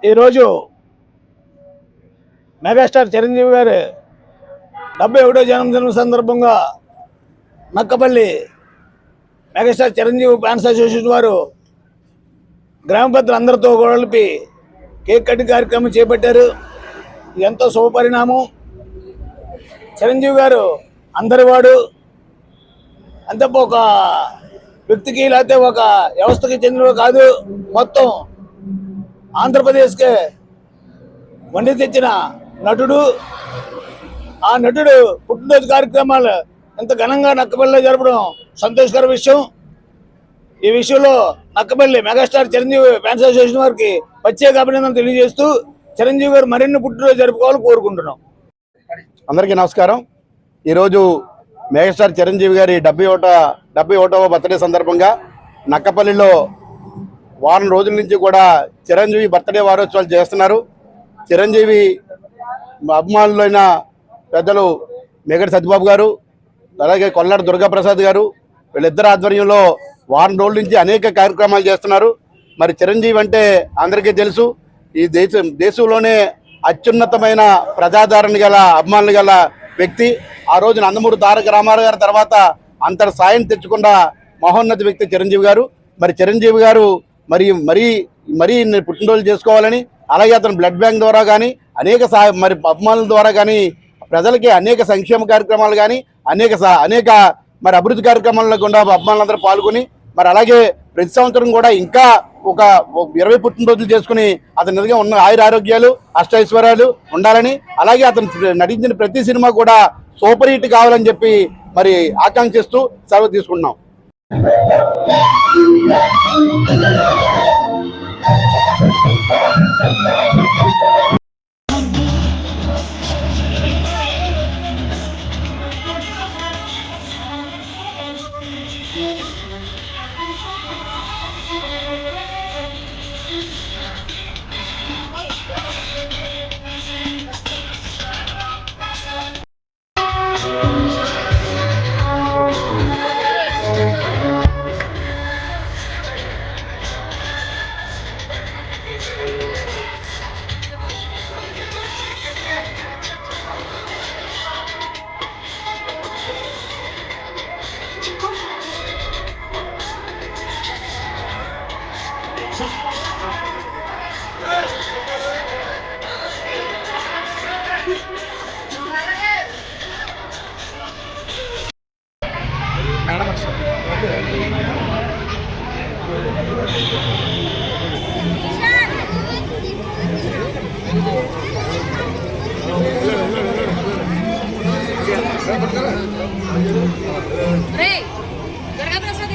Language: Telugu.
ఈరోజు మెగాస్టార్ చిరంజీవి గారి 71వ జన్మదినం సందర్భంగా Nakkapalli megastar Chiranjeevi fans association వారు గ్రామ పెద్దలందరితో కలిపి కేక్ కటింగ్ కార్యక్రమం చేపట్టారు. ఎంతో శుభపరిణామం. చిరంజీవి గారు అందరివాడు, అంతే ఒక వ్యక్తికి లేకపోతే ఒక వ్యవస్థకి చెందినవి కాదు, మొత్తం ఆంధ్రప్రదేశ్కే వండి తెచ్చిన నటుడు. ఆ నటుడు పుట్టినరోజు కార్యక్రమాలు ఎంత ఘనంగా నక్కపల్లిలో జరపడం సంతోషకర విషయం. ఈ విషయంలో Nakkapalli megastar Chiranjeevi fans association వారికి ప్రత్యేక అభినందనలు తెలియజేస్తూ చిరంజీవి గారు మరిన్ని పుట్టినరోజు జరుపుకోవాలని కోరుకుంటున్నాం. అందరికీ నమస్కారం. ఈరోజు మెగాస్టార్ చిరంజీవి గారి 71వ బర్త్డే సందర్భంగా నక్కపల్లిలో వారం రోజుల నుంచి కూడా చిరంజీవి బర్త్డే వారోత్సవాలు చేస్తున్నారు. చిరంజీవి అభిమానులైన పెద్దలు మేగడి సత్యబాబు గారు, అలాగే కొల్లాడ దుర్గాప్రసాద్ గారు, వీళ్ళిద్దరు ఆధ్వర్యంలో వారం రోజుల నుంచి అనేక కార్యక్రమాలు చేస్తున్నారు. మరి చిరంజీవి అంటే అందరికీ తెలుసు, ఈ దేశంలోనే అత్యున్నతమైన ప్రజాదరణ గల అభిమానులు గల వ్యక్తి. ఆ రోజు నందమూరి తారక రామారావు గారి తర్వాత అంతటి సాయం తెచ్చుకున్న మహోన్నత వ్యక్తి చిరంజీవి గారు. మరి చిరంజీవి గారు మరీ పుట్టినరోజు చేసుకోవాలని, అలాగే అతను బ్లడ్ బ్యాంక్ ద్వారా కానీ అనేక మరి అభిమానుల ద్వారా కానీ ప్రజలకి అనేక సంక్షేమ కార్యక్రమాలు కానీ అనేక మరి అభివృద్ధి కార్యక్రమాల్లో కూడా అభిమానులందరూ పాల్గొని మరి అలాగే ప్రతి సంవత్సరం కూడా ఇంకా ఒక 20 పుట్టినరోజులు చేసుకుని అతని నిజంగా ఉన్న ఆయురారోగ్యాలు అష్టైశ్వర్యాలు ఉండాలని, అలాగే అతను నటించిన ప్రతి సినిమా కూడా సూపర్ హిట్ కావాలని చెప్పి మరి ఆకాంక్షిస్తూ సెలవు తీసుకుంటున్నాం. రే దుర్గా ప్రసాద్